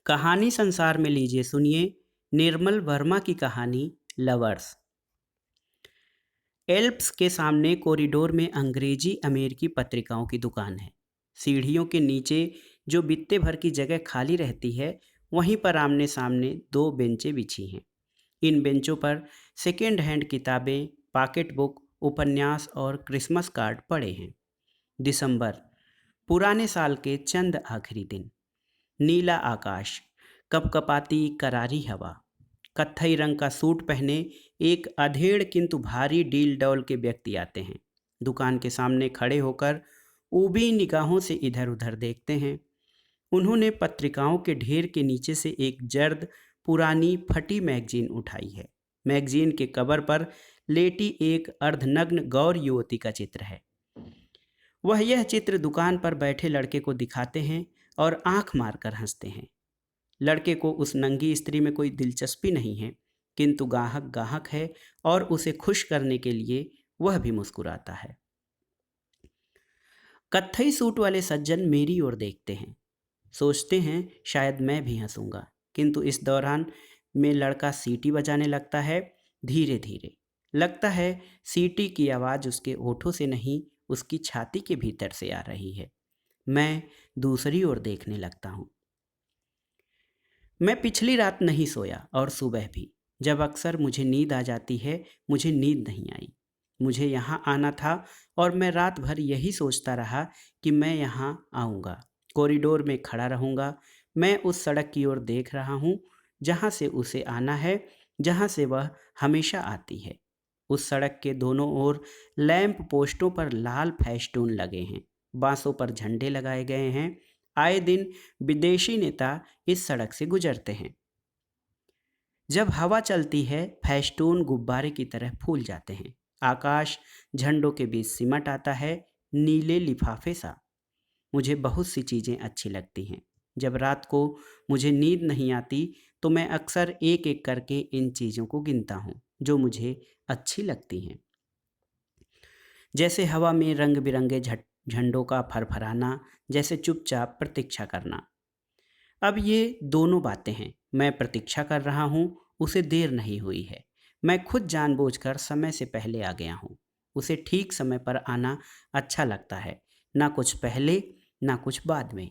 कहानी संसार में लीजिए सुनिए निर्मल वर्मा की कहानी लवर्स। एल्प्स के सामने कॉरिडोर में अंग्रेजी अमेरिकी पत्रिकाओं की दुकान है। सीढ़ियों के नीचे जो बित्ते भर की जगह खाली रहती है, वहीं पर आमने सामने दो बेंचें बिछी हैं। इन बेंचों पर सेकेंड हैंड किताबें, पॉकेट बुक, उपन्यास और क्रिसमस कार्ड पड़े हैं। दिसंबर, पुराने साल के चंद आखिरी दिन। नीला आकाश, कपकपाती करारी हवा। कत्थई रंग का सूट पहने एक अधेड़ किंतु भारी डील डौल के व्यक्ति आते हैं। दुकान के सामने खड़े होकर ऊबी निगाहों से इधर उधर देखते हैं। उन्होंने पत्रिकाओं के ढेर के नीचे से एक जर्द पुरानी फटी मैगजीन उठाई है। मैगजीन के कवर पर लेटी एक अर्धनग्न गौर युवती का चित्र है। वह यह चित्र दुकान पर बैठे लड़के को दिखाते हैं और आंख मारकर हंसते हैं। लड़के को उस नंगी स्त्री में कोई दिलचस्पी नहीं है, किंतु गाहक गाहक है और उसे खुश करने के लिए वह भी मुस्कुराता है। कत्थई सूट वाले सज्जन मेरी ओर देखते हैं। सोचते हैं शायद मैं भी हंसूंगा, किंतु इस दौरान में लड़का सीटी बजाने लगता है, धीरे धीरे। लगता है सीटी की आवाज़ उसके होठों से नहीं, उसकी छाती के भीतर से आ रही है। मैं दूसरी ओर देखने लगता हूँ। मैं पिछली रात नहीं सोया और सुबह भी। जब अक्सर मुझे नींद आ जाती है, मुझे नींद नहीं आई। मुझे यहाँ आना था और मैं रात भर यही सोचता रहा कि मैं यहाँ आऊँगा, कॉरिडोर में खड़ा रहूँगा। मैं उस सड़क की ओर देख रहा हूँ जहाँ से उसे आना है, जहाँ से वह हमेशा आती है। उस सड़क के दोनों ओर लैंप पोस्टों पर लाल फेस्टून लगे हैं, बांसों पर झंडे लगाए गए हैं। आए दिन विदेशी नेता इस सड़क से गुजरते हैं। जब हवा चलती है, फेस्टून गुब्बारे की तरह फूल जाते हैं। आकाश झंडों के बीच सिमट आता है, नीले लिफाफे सा। मुझे बहुत सी चीज़ें अच्छी लगती हैं। जब रात को मुझे नींद नहीं आती, तो मैं अक्सर एक एक करके इन चीज़ों को गिनता हूँ जो मुझे अच्छी लगती हैं। जैसे हवा में रंग बिरंगे झंडों का फरफराना, जैसे चुपचाप प्रतीक्षा करना। अब ये दोनों बातें हैं। मैं प्रतीक्षा कर रहा हूँ, उसे देर नहीं हुई है। मैं खुद जानबूझकर समय से पहले आ गया हूँ। उसे ठीक समय पर आना अच्छा लगता है, ना कुछ पहले ना कुछ बाद में।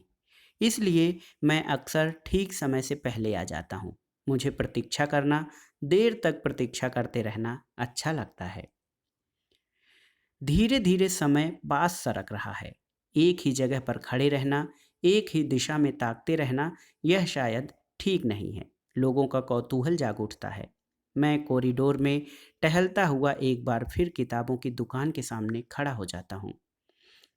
इसलिए मैं अक्सर ठीक समय से पहले आ जाता हूँ। मुझे प्रतीक्षा करना, देर तक प्रतीक्षा करते रहना अच्छा लगता है। धीरे धीरे समय पास सरक रहा है। एक ही जगह पर खड़े रहना, एक ही दिशा में ताकते रहना, यह शायद ठीक नहीं है। लोगों का कौतूहल जाग उठता है। मैं कॉरिडोर में टहलता हुआ एक बार फिर किताबों की दुकान के सामने खड़ा हो जाता हूँ।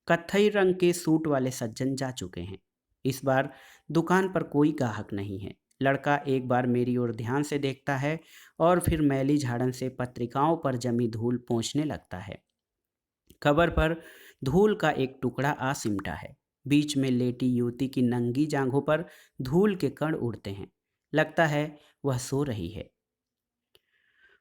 कत्थई रंग के सूट वाले सज्जन जा चुके हैं। इस बार दुकान पर कोई ग्राहक नहीं है। लड़का एक बार मेरी ओर ध्यान से देखता है और फिर मैली झाड़न से पत्रिकाओं पर जमी धूल पोंछने लगता है। कबर पर धूल का एक टुकड़ा आ सिमटा है। बीच में लेटी युवती की नंगी जांघों पर धूल के कण उड़ते हैं। लगता है वह सो रही है।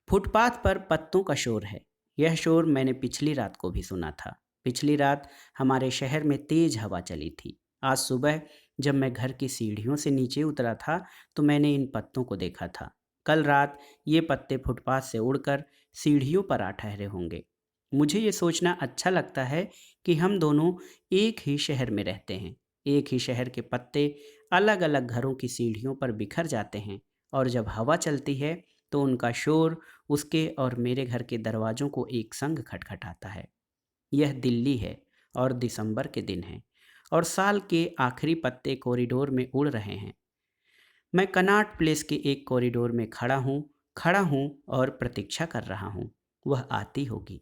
फुटपाथ पर पत्तों का शोर है। यह शोर मैंने पिछली रात को भी सुना था। पिछली रात हमारे शहर में तेज हवा चली थी। आज सुबह जब मैं घर की सीढ़ियों से नीचे उतरा था, तो मैंने इन पत्तों को देखा था। कल रात ये पत्ते फुटपाथ से उड़कर सीढ़ियों पर आ ठहरे होंगे। मुझे ये सोचना अच्छा लगता है कि हम दोनों एक ही शहर में रहते हैं। एक ही शहर के पत्ते अलग अलग घरों की सीढ़ियों पर बिखर जाते हैं, और जब हवा चलती है तो उनका शोर उसके और मेरे घर के दरवाजों को एक संग खटखटाता है। यह दिल्ली है और दिसंबर के दिन है, और साल के आखिरी पत्ते कॉरिडोर में उड़ रहे हैं। मैं कनॉट प्लेस के एक कॉरिडोर में खड़ा हूँ और प्रतीक्षा कर रहा हूँ। वह आती होगी।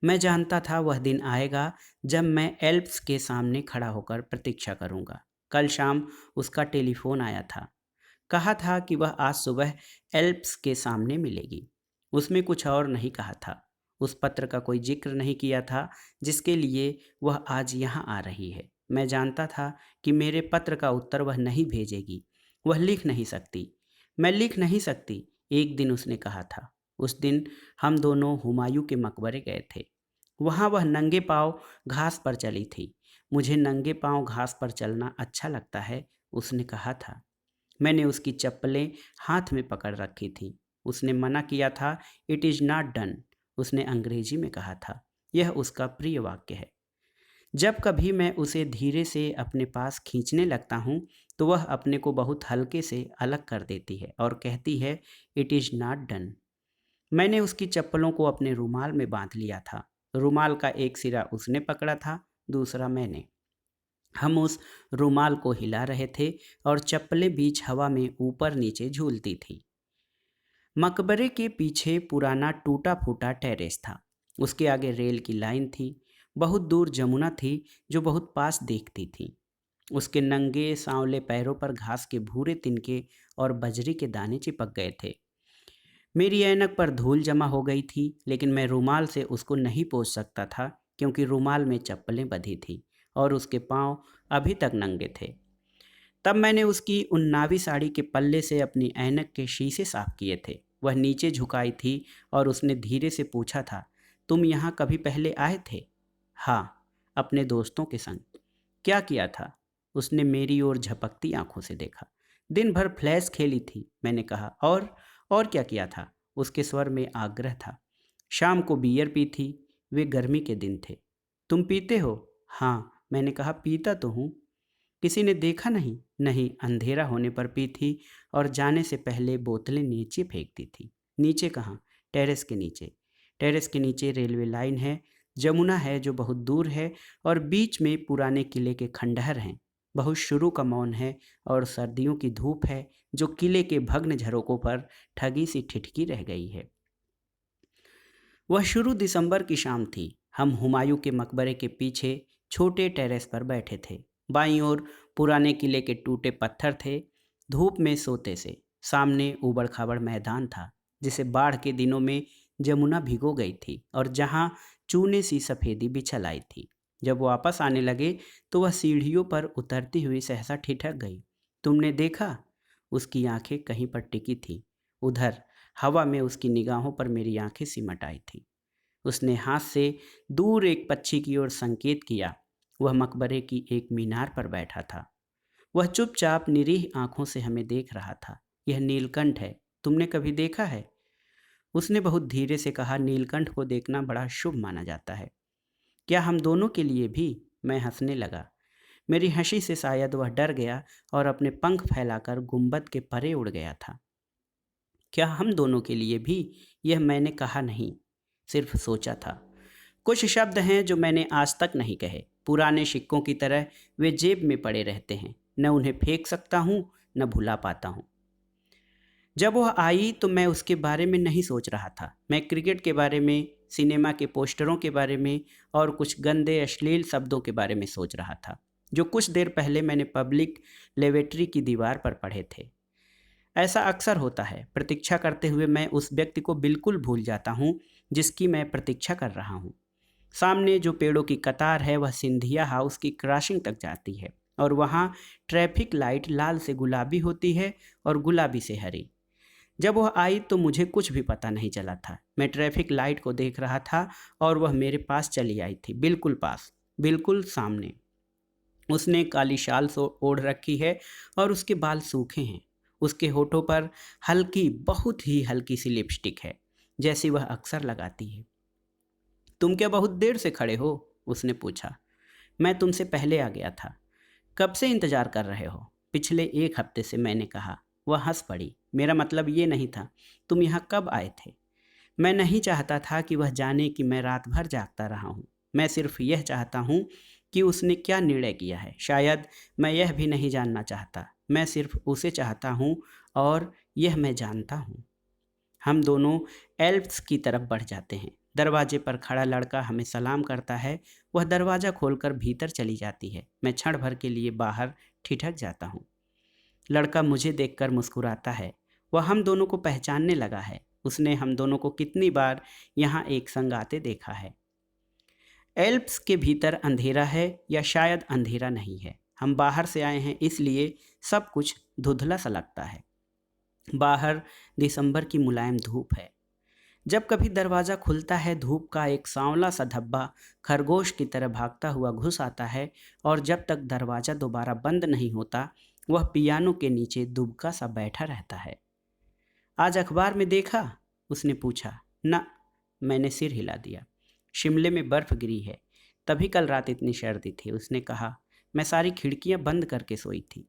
मैं जानता था वह दिन आएगा जब मैं एल्प्स के सामने खड़ा होकर प्रतीक्षा करूंगा। कल शाम उसका टेलीफोन आया था। कहा था कि वह आज सुबह एल्प्स के सामने मिलेगी। उसमें कुछ और नहीं कहा था। उस पत्र का कोई जिक्र नहीं किया था जिसके लिए वह आज यहाँ आ रही है। मैं जानता था कि मेरे पत्र का उत्तर वह नहीं भेजेगी। वह लिख नहीं सकती। मैं लिख नहीं सकती, एक दिन उसने कहा था। उस दिन हम दोनों हुमायूं के मकबरे गए थे। वहाँ वह नंगे पांव घास पर चली थी। मुझे नंगे पांव घास पर चलना अच्छा लगता है उसने कहा था। मैंने उसकी चप्पलें हाथ में पकड़ रखी थी। उसने मना किया था, इट इज़ नॉट डन। उसने अंग्रेजी में कहा था। यह उसका प्रिय वाक्य है। जब कभी मैं उसे धीरे से अपने पास खींचने लगता हूँ तो वह अपने को बहुत हल्के से अलग कर देती है और कहती है, इट इज़ नॉट डन। मैंने उसकी चप्पलों को अपने रुमाल में बांध लिया था। रुमाल का एक सिरा उसने पकड़ा था, दूसरा मैंने। हम उस रुमाल को हिला रहे थे और चप्पलें बीच हवा में ऊपर नीचे झूलती थी। मकबरे के पीछे पुराना टूटा फूटा टेरेस था। उसके आगे रेल की लाइन थी। बहुत दूर जमुना थी जो बहुत पास देखती थी। उसके नंगे सांवले पैरों पर घास के भूरे तिनके और बजरी के दाने चिपक गए थे। मेरी ऐनक पर धूल जमा हो गई थी, लेकिन मैं रुमाल से उसको नहीं पोंछ सकता था क्योंकि रुमाल में चप्पलें बंधी थी और उसके पांव अभी तक नंगे थे। तब मैंने उसकी उन्नावी साड़ी के पल्ले से अपनी ऐनक के शीशे साफ किए थे। वह नीचे झुकाई थी और उसने धीरे से पूछा था, तुम यहाँ कभी पहले आए थे? हाँ, अपने दोस्तों के संग। क्या किया था? उसने मेरी ओर झपकती आंखों से देखा। दिन भर फ्लैश खेली थी, मैंने कहा। और क्या किया था? उसके स्वर में आग्रह था। शाम को बियर पी थी। वे गर्मी के दिन थे। तुम पीते हो? हाँ, मैंने कहा, पीता तो हूँ। किसी ने देखा नहीं? नहीं, अंधेरा होने पर पी थी और जाने से पहले बोतलें नीचे फेंकती थी। नीचे कहाँ? टेरेस के नीचे। टेरेस के नीचे रेलवे लाइन है, जमुना है जो बहुत दूर है और बीच में पुराने किले के खंडहर हैं। बहुत शुरू का मौन है और सर्दियों की धूप है जो किले के भग्न झरोकों पर ठगी सी ठिठकी रह गई है। वह शुरू दिसंबर की शाम थी। हम हुमायूं के मकबरे के पीछे छोटे टेरेस पर बैठे थे। बाईं ओर पुराने किले के टूटे पत्थर थे, धूप में सोते से। सामने ऊबड़ खाबड़ मैदान था जिसे बाढ़ के दिनों में जमुना भिगो गई थी और जहां चूने सी सफेदी बिछल आई थी। जब वापस आने लगे तो वह सीढ़ियों पर उतरती हुई सहसा ठिठक गई। तुमने देखा? उसकी आंखें कहीं पर टिकी थी। उधर हवा में उसकी निगाहों पर मेरी आंखें सिमट आई थी। उसने हाथ से दूर एक पक्षी की ओर संकेत किया। वह मकबरे की एक मीनार पर बैठा था। वह चुपचाप निरीह आंखों से हमें देख रहा था। यह नीलकंठ है, तुमने कभी देखा है? उसने बहुत धीरे से कहा, नीलकंठ को देखना बड़ा शुभ माना जाता है। क्या हम दोनों के लिए भी? मैं हंसने लगा। मेरी हंसी से शायद वह डर गया और अपने पंख फैलाकर गुंबद के परे उड़ गया था। क्या हम दोनों के लिए भी? यह मैंने कहा नहीं, सिर्फ सोचा था। कुछ शब्द हैं जो मैंने आज तक नहीं कहे। पुराने सिक्कों की तरह वे जेब में पड़े रहते हैं। न उन्हें फेंक सकता हूँ, न भुला पाता हूँ। जब वह आई तो मैं उसके बारे में नहीं सोच रहा था। मैं क्रिकेट के बारे में, सिनेमा के पोस्टरों के बारे में और कुछ गंदे अश्लील शब्दों के बारे में सोच रहा था जो कुछ देर पहले मैंने पब्लिक लेवेट्री की दीवार पर पढ़े थे। ऐसा अक्सर होता है। प्रतीक्षा करते हुए मैं उस व्यक्ति को बिल्कुल भूल जाता हूँ जिसकी मैं प्रतीक्षा कर रहा हूँ। सामने जो पेड़ों की कतार है वह सिंधिया हाउस की क्रॉसिंग तक जाती है और वहाँ ट्रैफिक लाइट लाल से गुलाबी होती है और गुलाबी से हरी। जब वह आई तो मुझे कुछ भी पता नहीं चला था। मैं ट्रैफिक लाइट को देख रहा था और वह मेरे पास चली आई थी, बिल्कुल पास, बिल्कुल सामने। उसने काली शाल ओढ़ रखी है और उसके बाल सूखे हैं। उसके होठों पर हल्की, बहुत ही हल्की सी लिपस्टिक है, जैसी वह अक्सर लगाती है। तुम क्या बहुत देर से खड़े हो? उसने पूछा। मैं तुमसे पहले आ गया था। कब से इंतजार कर रहे हो? पिछले एक हफ्ते से, मैंने कहा। वह हंस पड़ी। मेरा मतलब ये नहीं था। तुम यहाँ कब आए थे? मैं नहीं चाहता था कि वह जाने कि मैं रात भर जागता रहा हूँ। मैं सिर्फ यह चाहता हूँ कि उसने क्या निर्णय किया है। शायद मैं यह भी नहीं जानना चाहता। मैं सिर्फ उसे चाहता हूँ और यह मैं जानता हूँ। हम दोनों एल्प्स की तरफ बढ़ जाते हैं। दरवाजे पर खड़ा लड़का हमें सलाम करता है। वह दरवाज़ा खोलकर भीतर चली जाती है। मैं क्षण भर के लिए बाहर ठिठक जाता हूँ। लड़का मुझे देखकर मुस्कुराता है। वह हम दोनों को पहचानने लगा है। उसने हम दोनों को कितनी बार यहाँ एक संग आते देखा है। एल्प्स के भीतर अंधेरा है या शायद अंधेरा नहीं है। हम बाहर से आए हैं इसलिए सब कुछ धुंधला सा लगता है। बाहर दिसंबर की मुलायम धूप है। जब कभी दरवाज़ा खुलता है, धूप का एक सांवला सा धब्बा खरगोश की तरह भागता हुआ घुस आता है और जब तक दरवाज़ा दोबारा बंद नहीं होता वह पियानो के नीचे दुबका सा बैठा रहता है। आज अखबार में देखा? उसने पूछा। ना, मैंने सिर हिला दिया। शिमले में बर्फ गिरी है, तभी कल रात इतनी सर्दी थी, उसने कहा। मैं सारी खिड़कियां बंद करके सोई थी।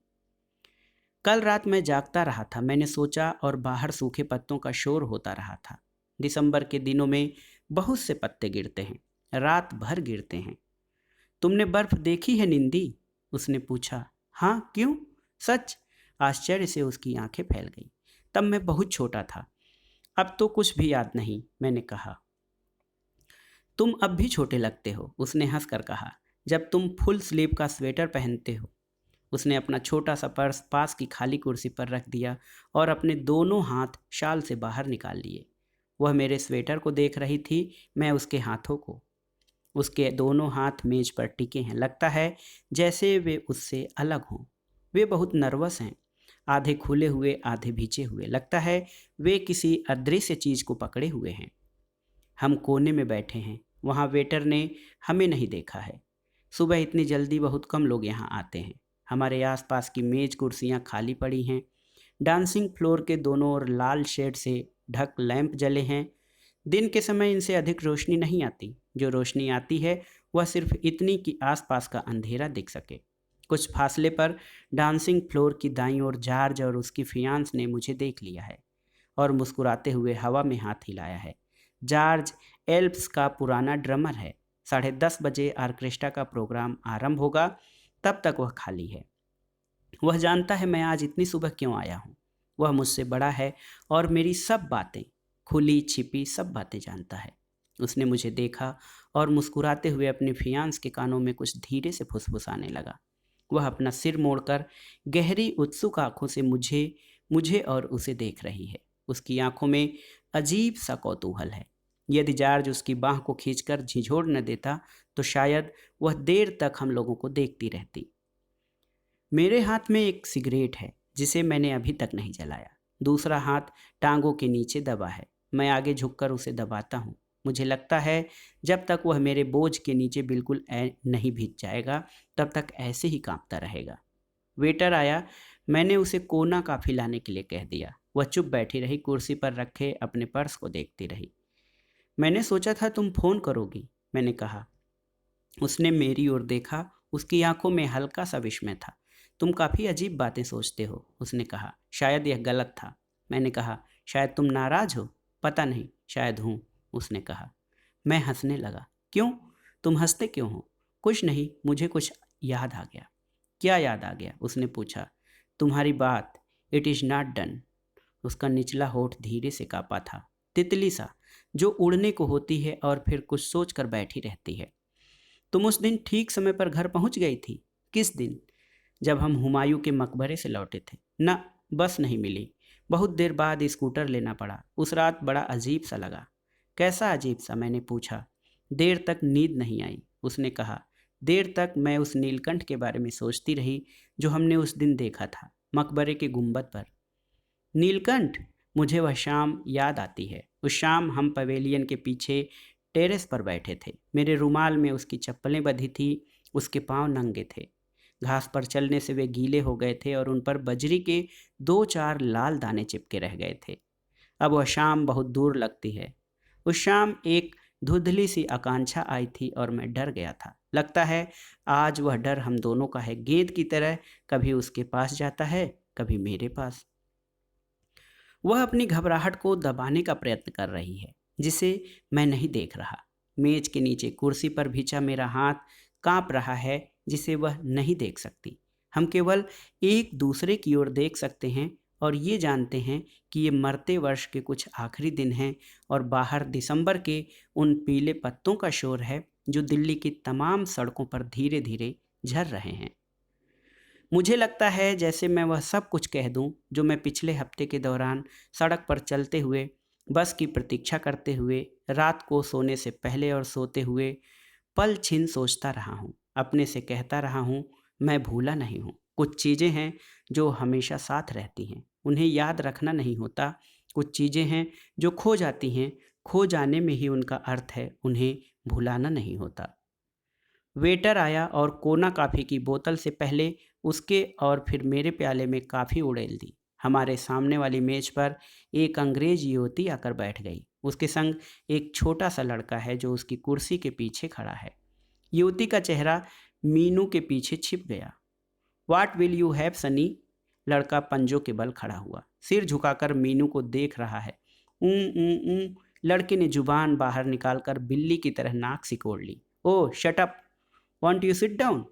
कल रात मैं जागता रहा था, मैंने सोचा, और बाहर सूखे पत्तों का शोर होता रहा था। दिसंबर के दिनों में बहुत से पत्ते गिरते हैं, रात भर गिरते हैं। तुमने बर्फ देखी है निंदी? उसने पूछा। हाँ, क्यों? सच? आश्चर्य से उसकी आंखें फैल गईं। तब मैं बहुत छोटा था, अब तो कुछ भी याद नहीं, मैंने कहा। तुम अब भी छोटे लगते हो, उसने हंसकर कहा, जब तुम फुल स्लीव का स्वेटर पहनते हो। उसने अपना छोटा सा पर्स पास की खाली कुर्सी पर रख दिया और अपने दोनों हाथ शाल से बाहर निकाल लिए। वह मेरे स्वेटर को देख रही थी, मैं उसके हाथों को। उसके दोनों हाथ मेज पर टिके हैं, लगता है जैसे वे उससे अलग हों। वे बहुत नर्वस हैं, आधे खुले हुए आधे भींचे हुए, लगता है वे किसी अदृश्य चीज को पकड़े हुए हैं। हम कोने में बैठे हैं, वहाँ वेटर ने हमें नहीं देखा है। सुबह इतनी जल्दी बहुत कम लोग यहाँ आते हैं। हमारे आसपास की मेज कुर्सियाँ खाली पड़ी हैं। डांसिंग फ्लोर के दोनों ओर लाल शेड से ढक लैंप जले हैं। दिन के समय इनसे अधिक रोशनी नहीं आती, जो रोशनी आती है वह सिर्फ इतनी कि आसपास का अंधेरा दिख सके। कुछ फासले पर डांसिंग फ्लोर की दाईं ओर जॉर्ज और उसकी फियांस ने मुझे देख लिया है और मुस्कुराते हुए हवा में हाथ हिलाया है। जॉर्ज एल्प्स का पुराना ड्रमर है। 10:30 बजे ऑर्केस्ट्रा का प्रोग्राम आरंभ होगा, तब तक वह खाली है। वह जानता है मैं आज इतनी सुबह क्यों आया हूँ। वह मुझसे बड़ा है और मेरी सब बातें, खुली छिपी सब बातें जानता है। उसने मुझे देखा और मुस्कुराते हुए अपने फियांस के कानों में कुछ धीरे से फुसफुसाने लगा। वह अपना सिर मोड़कर गहरी उत्सुक आंखों से मुझे मुझे और उसे देख रही है। उसकी आंखों में अजीब सा कौतूहल है। यदि जॉर्ज उसकी बाह को खींचकर झिझोड़ न देता तो शायद वह देर तक हम लोगों को देखती रहती। मेरे हाथ में एक सिगरेट है जिसे मैंने अभी तक नहीं जलाया। दूसरा हाथ टांगों के नीचे दबा है। मैं आगे झुककर उसे दबाता हूँ। मुझे लगता है जब तक वह मेरे बोझ के नीचे बिल्कुल नहीं भीग जाएगा, तब तक ऐसे ही कांपता रहेगा। वेटर आया। मैंने उसे कोना कॉफी लाने के लिए कह दिया। वह चुप बैठी रही, कुर्सी पर रखे अपने पर्स को देखती रही। मैंने सोचा था तुम फोन करोगी, मैंने कहा। उसने मेरी ओर देखा, उसकी आंखों में हल्का सा विस्मय था। तुम काफ़ी अजीब बातें सोचते हो, उसने कहा। शायद यह गलत था, मैंने कहा। शायद तुम नाराज हो। पता नहीं, शायद हूँ, उसने कहा। मैं हंसने लगा। क्यों? तुम हंसते क्यों हो? कुछ नहीं, मुझे कुछ याद आ गया। क्या याद आ गया? उसने पूछा। तुम्हारी बात, इट इज़ नॉट डन। उसका निचला होठ धीरे से काँपा था, तितली सा जो उड़ने को होती है और फिर कुछ सोच कर बैठी रहती है। तुम उस दिन ठीक समय पर घर पहुंच गई थी। किस दिन? जब हम हुमायूं के मकबरे से लौटे थे ना। बस नहीं मिली, बहुत देर बाद स्कूटर लेना पड़ा। उस रात बड़ा अजीब सा लगा। कैसा अजीब सा? मैंने पूछा। देर तक नींद नहीं आई, उसने कहा। देर तक मैं उस नीलकंठ के बारे में सोचती रही जो हमने उस दिन देखा था मकबरे के गुंबद पर। नीलकंठ? मुझे वह शाम याद आती है। उस शाम हम पवेलियन के पीछे टेरेस पर बैठे थे। मेरे रुमाल में उसकी चप्पलें बंधी थी, उसके पांव नंगे थे। घास पर चलने से वे गीले हो गए थे और उन पर बजरी के 2-4 लाल दाने चिपके रह गए थे। अब वह शाम बहुत दूर लगती है। उस शाम एक धुंधली सी आकांक्षा आई थी और मैं डर गया था। लगता है आज वह डर हम दोनों का है, गेंद की तरह, कभी उसके पास जाता है, कभी मेरे पास। वह अपनी घबराहट को दबाने का प्रयत्न कर रही है, जिसे मैं नहीं देख रहा। मेज के नीचे कुर्सी पर भिंचा मेरा हाथ कांप रहा है, जिसे वह नहीं देख सकती। हम केवल एक दूसरे की ओर देख सकते हैं और ये जानते हैं कि ये मरते वर्ष के कुछ आखिरी दिन हैं और बाहर दिसंबर के उन पीले पत्तों का शोर है जो दिल्ली की तमाम सड़कों पर धीरे धीरे झर रहे हैं। मुझे लगता है जैसे मैं वह सब कुछ कह दूं जो मैं पिछले हफ्ते के दौरान सड़क पर चलते हुए, बस की प्रतीक्षा करते हुए, रात को सोने से पहले और सोते हुए पल छिन सोचता रहा हूँ, अपने से कहता रहा हूँ। मैं भूला नहीं हूँ। कुछ चीज़ें हैं जो हमेशा साथ रहती हैं, उन्हें याद रखना नहीं होता। कुछ चीज़ें हैं जो खो जाती हैं, खो जाने में ही उनका अर्थ है, उन्हें भुलाना नहीं होता। वेटर आया और कोना कॉफ़ी की बोतल से पहले उसके और फिर मेरे प्याले में कॉफ़ी उड़ेल दी। हमारे सामने वाली मेज पर एक अंग्रेज युवती आकर बैठ गई। उसके संग एक छोटा सा लड़का है जो उसकी कुर्सी के पीछे खड़ा है। युवती का चेहरा मीनू के पीछे छिप गया। "What will you have Sunny?" लड़का पंजों के बल खड़ा हुआ, सिर झुकाकर मीनू को देख रहा है। ऊँ ऊँ ऊँ। लड़के ने जुबान बाहर निकालकर बिल्ली की तरह नाक सिकोड़ ली। "Oh shut up, want you sit down?"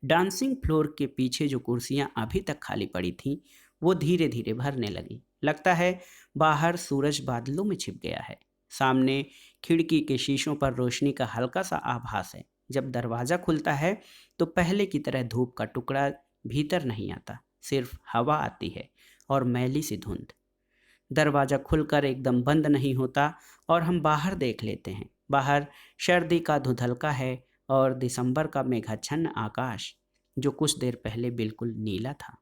Dancing floor के पीछे जो कुर्सियां अभी तक खाली पड़ी थीं, वो धीरे धीरे भरने लगी। लगता है बाहर सूरज बादलों में छिप गया है। सामने खिड़की के शीशों पर रोशनी का हल्का सा आभास है। जब दरवाज़ा खुलता है तो पहले की तरह धूप का टुकड़ा भीतर नहीं आता, सिर्फ हवा आती है और मैली सी धुंध। दरवाज़ा खुलकर एकदम बंद नहीं होता और हम बाहर देख लेते हैं। बाहर सर्दी का धुंधलका है और दिसंबर का मेघाच्छन्न आकाश, जो कुछ देर पहले बिल्कुल नीला था।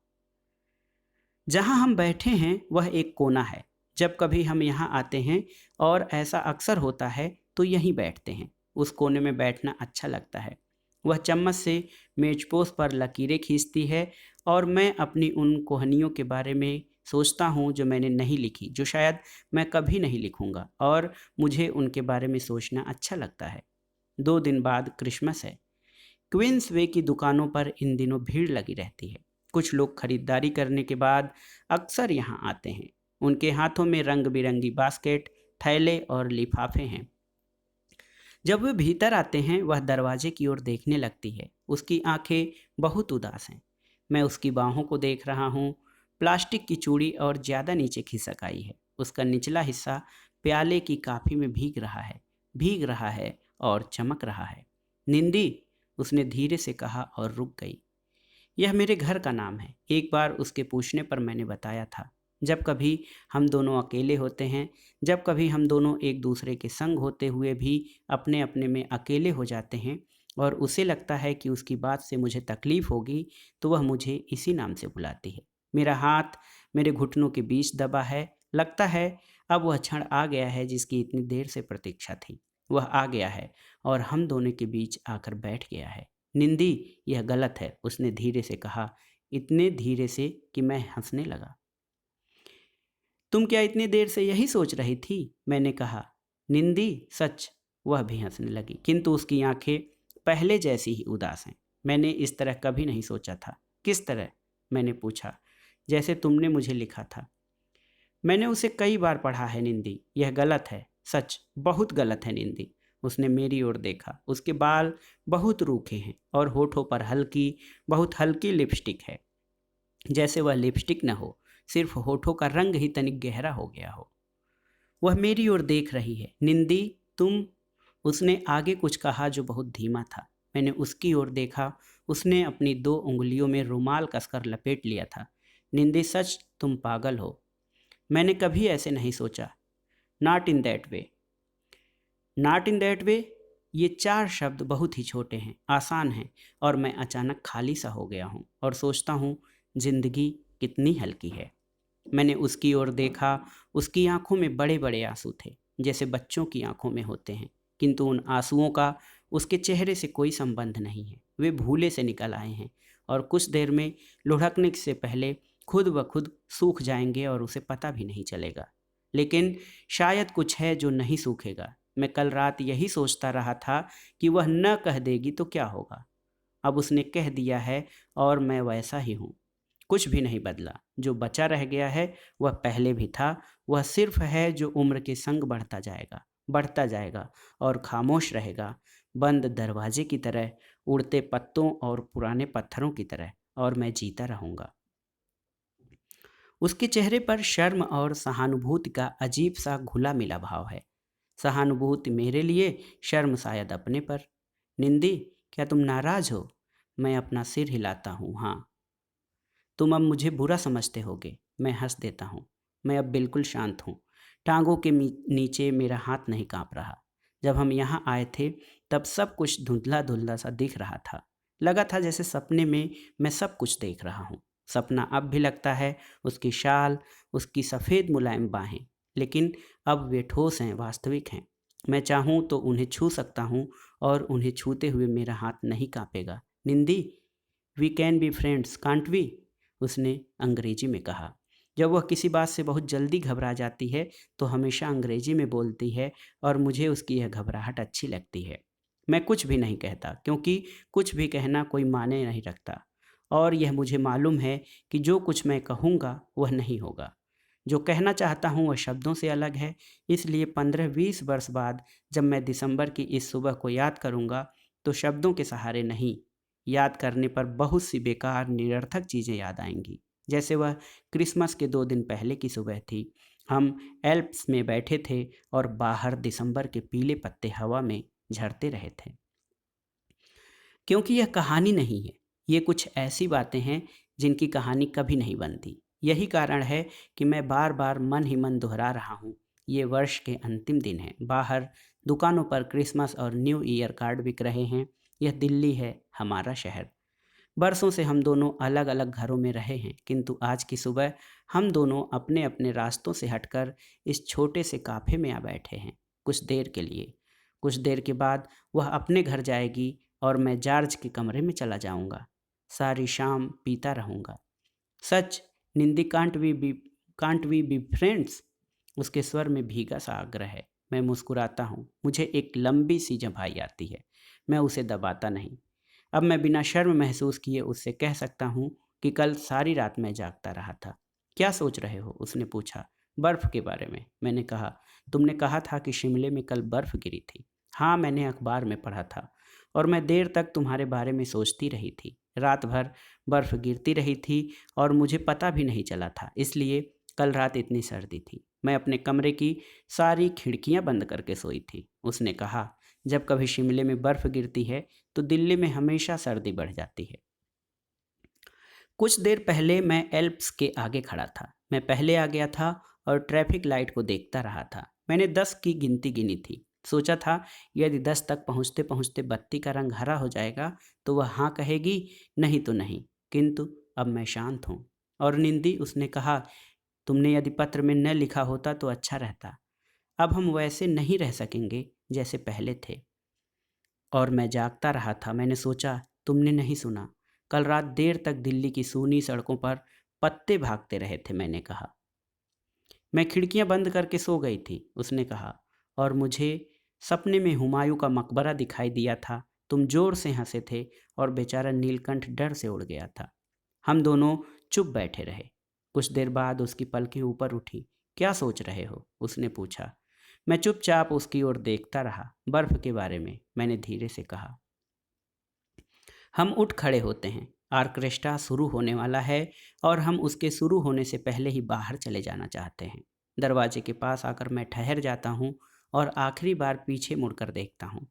जहाँ हम बैठे हैं वह एक कोना है। जब कभी हम यहाँ आते हैं, और ऐसा अक्सर होता है, तो यहीं बैठते हैं। उस कोने में बैठना अच्छा लगता है। वह चम्मच से मेजपोश पर लकीरें खींचती है और मैं अपनी उन कहानियों के बारे में सोचता हूँ जो मैंने नहीं लिखी, जो शायद मैं कभी नहीं लिखूँगा, और मुझे उनके बारे में सोचना अच्छा लगता है। 2 दिन बाद क्रिसमस है। क्वींस वे की दुकानों पर इन दिनों भीड़ लगी रहती है। कुछ लोग खरीदारी करने के बाद अक्सर यहाँ आते हैं। उनके हाथों में रंग बिरंगी बास्केट, थैले और लिफाफे हैं। जब वे भीतर आते हैं वह दरवाजे की ओर देखने लगती है। उसकी आंखें बहुत उदास हैं। मैं उसकी बाहों को देख रहा हूँ। प्लास्टिक की चूड़ी और ज़्यादा नीचे खिसक आई है। उसका निचला हिस्सा प्याले की कॉफी में भीग रहा है और चमक रहा है। "निंदी," उसने धीरे से कहा और रुक गई। "यह मेरे घर का नाम है," एक बार उसके पूछने पर मैंने बताया था। "जब कभी हम दोनों अकेले होते हैं, जब कभी हम दोनों एक दूसरे के संग होते हुए भी अपने अपने में अकेले हो जाते हैं, और उसे लगता है कि उसकी बात से मुझे तकलीफ होगी, तो वह मुझे इसी नाम से बुलाती है। मेरा हाथ मेरे घुटनों के बीच दबा है। लगता है अब वह क्षण आ गया है जिसकी इतनी देर से प्रतीक्षा थी। वह आ गया है और हम दोनों के बीच आकर बैठ गया है। "निंदी, यह गलत है," उसने धीरे से कहा, इतने धीरे से कि मैं हंसने लगा। "तुम क्या इतनी देर से यही सोच रही थी?" मैंने कहा। "निंदी, सच?" वह भी हंसने लगी, किंतु उसकी आंखें पहले जैसी ही उदास हैं। "मैंने इस तरह कभी नहीं सोचा था।" "किस तरह?" मैंने पूछा। "जैसे तुमने मुझे लिखा था।" "मैंने उसे कई बार पढ़ा है निंदी, यह गलत है, सच बहुत गलत है निंदी।" उसने मेरी ओर देखा। उसके बाल बहुत रूखे हैं और होठों पर बहुत हल्की लिपस्टिक है। जैसे वह लिपस्टिक न हो, सिर्फ होठों का रंग ही तनिक गहरा हो गया हो। वह मेरी ओर देख रही है। "निंदी, तुम..." उसने आगे कुछ कहा जो बहुत धीमा था। मैंने उसकी ओर देखा। उसने अपनी 2 उंगलियों में रुमाल कसकर लपेट लिया था। "निंदी, सच तुम पागल हो। मैंने कभी ऐसे नहीं सोचा। Not in that way." Not in that way, ये 4 शब्द बहुत ही छोटे हैं, आसान हैं, और मैं अचानक खाली सा हो गया हूँ और सोचता हूँ जिंदगी कितनी हल्की है। मैंने उसकी ओर देखा। उसकी आंखों में बड़े बड़े आंसू थे, जैसे बच्चों की आंखों में होते हैं, किंतु उन आंसुओं का उसके चेहरे से कोई संबंध नहीं है। वे भूले से निकल आए हैं और कुछ देर में लुढ़कने से पहले खुद ब खुद सूख जाएंगे और उसे पता भी नहीं चलेगा। लेकिन शायद कुछ है जो नहीं सूखेगा। मैं कल रात यही सोचता रहा था कि वह न कह देगी तो क्या होगा। अब उसने कह दिया है और मैं वैसा ही हूँ। कुछ भी नहीं बदला। जो बचा रह गया है वह पहले भी था। वह सिर्फ है जो उम्र के संग बढ़ता जाएगा और खामोश रहेगा, बंद दरवाजे की तरह, उड़ते पत्तों और पुराने पत्थरों की तरह, और मैं जीता रहूँगा। उसके चेहरे पर शर्म और सहानुभूति का अजीब सा घुला मिला भाव है। सहानुभूति मेरे लिए, शर्म शायद अपने पर। "निंदी, क्या तुम नाराज हो?" मैं अपना सिर हिलाता हूँ। "हाँ।" "तुम अब मुझे बुरा समझते होगे।" मैं हंस देता हूँ। मैं अब बिल्कुल शांत हूँ। टांगों के नीचे मेरा हाथ नहीं कांप रहा। जब हम यहाँ आए थे तब सब कुछ धुंधला धुंधला सा दिख रहा था। लगा था जैसे सपने में मैं सब कुछ देख रहा हूँ। सपना अब भी लगता है। उसकी शाल, उसकी सफ़ेद मुलायम बाहें, लेकिन अब वे ठोस हैं, वास्तविक हैं। मैं चाहूँ तो उन्हें छू सकता हूँ और उन्हें छूते हुए मेरा हाथ नहीं कांपेगा। "Nindi, we can be friends can't we, उसने अंग्रेजी में कहा। जब वह किसी बात से बहुत जल्दी घबरा जाती है तो हमेशा अंग्रेजी में बोलती है और मुझे उसकी यह घबराहट अच्छी लगती है। मैं कुछ भी नहीं कहता क्योंकि कुछ भी कहना कोई मायने नहीं रखता, और यह मुझे मालूम है कि जो कुछ मैं कहूँगा वह नहीं होगा। जो कहना चाहता हूँ वह शब्दों से अलग है, इसलिए 15-20 वर्ष बाद जब मैं दिसंबर की इस सुबह को याद करूँगा तो शब्दों के सहारे नहीं, याद करने पर बहुत सी बेकार निरर्थक चीज़ें याद आएंगी। जैसे वह क्रिसमस के 2 दिन पहले की सुबह थी। हम एल्प्स में बैठे थे और बाहर दिसंबर के पीले पत्ते हवा में झड़ते रहे थे। क्योंकि यह कहानी नहीं है, ये कुछ ऐसी बातें हैं जिनकी कहानी कभी नहीं बनती। यही कारण है कि मैं बार बार मन ही मन दोहरा रहा हूँ। ये वर्ष के अंतिम दिन हैं, बाहर दुकानों पर क्रिसमस और न्यू ईयर कार्ड बिक रहे हैं। यह दिल्ली है, हमारा शहर। बरसों से हम दोनों अलग अलग घरों में रहे हैं, किंतु आज की सुबह हम दोनों अपने अपने रास्तों से हटकर इस छोटे से काफे में आ बैठे हैं, कुछ देर के लिए। कुछ देर के बाद वह अपने घर जाएगी और मैं जॉर्ज के कमरे में चला जाऊंगा। सारी शाम पीता रहूंगा। सच, निंदी कांट वी बी फ्रेंड्स, उसके स्वर में भीगा सा आग्रह है। मैं मुस्कुराता हूँ, मुझे एक लंबी सी झंपाई आती है। मैं उसे दबाता नहीं। अब मैं बिना शर्म महसूस किए उससे कह सकता हूँ कि कल सारी रात मैं जागता रहा था। क्या सोच रहे हो, उसने पूछा। बर्फ के बारे में, मैंने कहा। तुमने कहा था कि शिमले में कल बर्फ गिरी थी। हाँ, मैंने अखबार में पढ़ा था और मैं देर तक तुम्हारे बारे में सोचती रही थी। रात भर बर्फ गिरती रही थी और मुझे पता भी नहीं चला था, इसलिए कल रात इतनी सर्दी थी। मैं अपने कमरे की सारी खिड़कियां बंद करके सोई थी, उसने कहा। जब कभी शिमले में बर्फ गिरती है तो दिल्ली में हमेशा सर्दी बढ़ जाती है। कुछ देर पहले मैं एल्प्स के आगे खड़ा था। मैं पहले आ गया था और ट्रैफिक लाइट को देखता रहा था। मैंने 10 की गिनती गिनी थी। सोचा था यदि 10 तक पहुंचते पहुंचते बत्ती का रंग हरा हो जाएगा तो वह हाँ कहेगी, नहीं तो नहीं। किंतु अब मैं शांत हूँ। और निंदी, उसने कहा, तुमने यदि पत्र में न लिखा होता तो अच्छा रहता। अब हम वैसे नहीं रह सकेंगे जैसे पहले थे। और मैं जागता रहा था। मैंने सोचा तुमने नहीं सुना। कल रात देर तक दिल्ली की सूनी सड़कों पर पत्ते भागते रहे थे, मैंने कहा। मैं खिड़कियां बंद करके सो गई थी, उसने कहा। और मुझे सपने में हुमायूं का मकबरा दिखाई दिया था। तुम जोर से हंसे थे और बेचारा नीलकंठ डर से उड़ गया था। हम दोनों चुप बैठे रहे। कुछ देर बाद उसकी पलकें ऊपर उठी। क्या सोच रहे हो, उसने पूछा। मैं चुपचाप उसकी ओर देखता रहा। बर्फ के बारे में, मैंने धीरे से कहा। हम उठ खड़े होते हैं। ऑर्केस्ट्रा शुरू होने वाला है और हम उसके शुरू होने से पहले ही बाहर चले जाना चाहते हैं। दरवाजे के पास आकर मैं ठहर जाता हूँ और आखिरी बार पीछे मुड़कर देखता हूँ।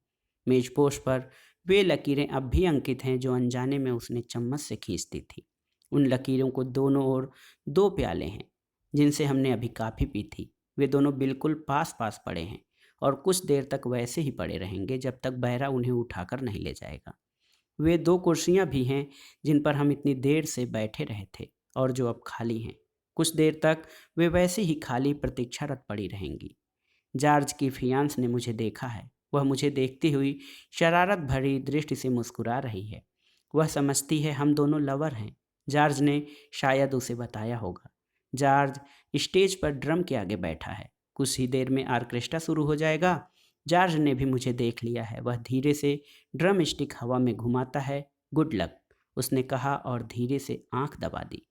मेजपोश पर वे लकीरें अब भी अंकित हैं जो अनजाने में उसने चम्मच से खींचती थी। उन लकीरों को दोनों ओर 2 प्याले हैं जिनसे हमने अभी काफ़ी पी थी। वे दोनों बिल्कुल पास पास पड़े हैं और कुछ देर तक वैसे ही पड़े रहेंगे जब तक बहरा उन्हें उठाकर नहीं ले जाएगा। वे 2 कुर्सियां भी हैं जिन पर हम इतनी देर से बैठे रहे थे और जो अब खाली हैं। कुछ देर तक वे वैसे ही खाली प्रतीक्षारत पड़ी रहेंगी। जॉर्ज की फियांस ने मुझे देखा है। वह मुझे देखती हुई शरारत भरी दृष्टि से मुस्कुरा रही है। वह समझती है हम दोनों लवर हैं। जॉर्ज ने शायद उसे बताया होगा। जॉर्ज स्टेज पर ड्रम के आगे बैठा है। कुछ ही देर में ऑर्केस्ट्रा शुरू हो जाएगा। जॉर्ज ने भी मुझे देख लिया है। वह धीरे से ड्रम स्टिक हवा में घुमाता है। गुड लक, उसने कहा और धीरे से आंख दबा दी।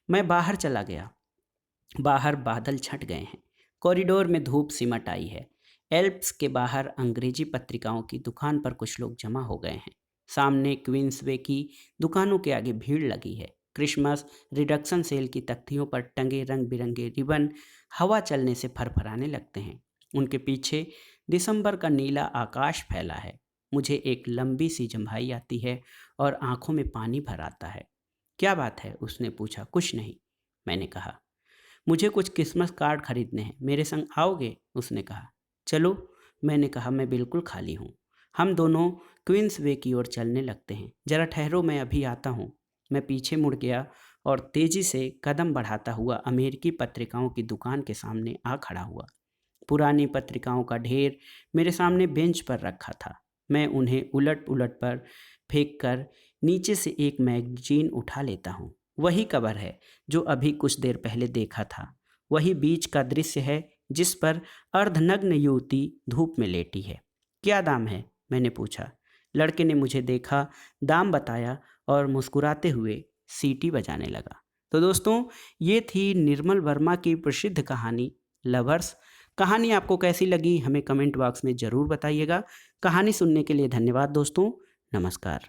मैं बाहर चला गया। बाहर बादल छट गए हैं। कॉरिडोर में धूप सिमट आई है। एल्प्स के बाहर अंग्रेजी पत्रिकाओं की दुकान पर कुछ लोग जमा हो गए हैं। सामने क्वींसवे की दुकानों के आगे भीड़ लगी है। क्रिसमस रिडक्शन सेल की तख्तियों पर टंगे रंग बिरंगे रिबन हवा चलने से फरफराने लगते हैं। उनके पीछे दिसंबर का नीला आकाश फैला है। मुझे एक लंबी सी जम्हाई आती है और आंखों में पानी भर आता है। क्या बात है, उसने पूछा। कुछ नहीं, मैंने कहा। मुझे कुछ क्रिसमस कार्ड खरीदने हैं, मेरे संग आओगे, उसने कहा। चलो, मैंने कहा। मैं बिल्कुल खाली हूँ। हम दोनों क्वींस वे की ओर चलने लगते हैं। जरा ठहरो, मैं अभी आता हूँ। मैं पीछे मुड़ गया और तेजी से कदम बढ़ाता हुआ अमेरिकी पत्रिकाओं की दुकान के सामने आ खड़ा हुआ। पुरानी पत्रिकाओं का ढेर मेरे सामने बेंच पर रखा था। मैं उन्हें उलट उलट पर फेंक कर नीचे से एक मैगजीन उठा लेता हूँ। वही कवर है जो अभी कुछ देर पहले देखा था। वही बीच का दृश्य है जिस पर अर्धनग्न युवती धूप में लेटी है। क्या दाम है? मैंने पूछा। लड़के ने मुझे देखा, दाम बताया और मुस्कुराते हुए सीटी बजाने लगा। तो दोस्तों, ये थी निर्मल वर्मा की प्रसिद्ध कहानी लवर्स। कहानी आपको कैसी लगी हमें कमेंट बॉक्स में ज़रूर बताइएगा। कहानी सुनने के लिए धन्यवाद दोस्तों। नमस्कार।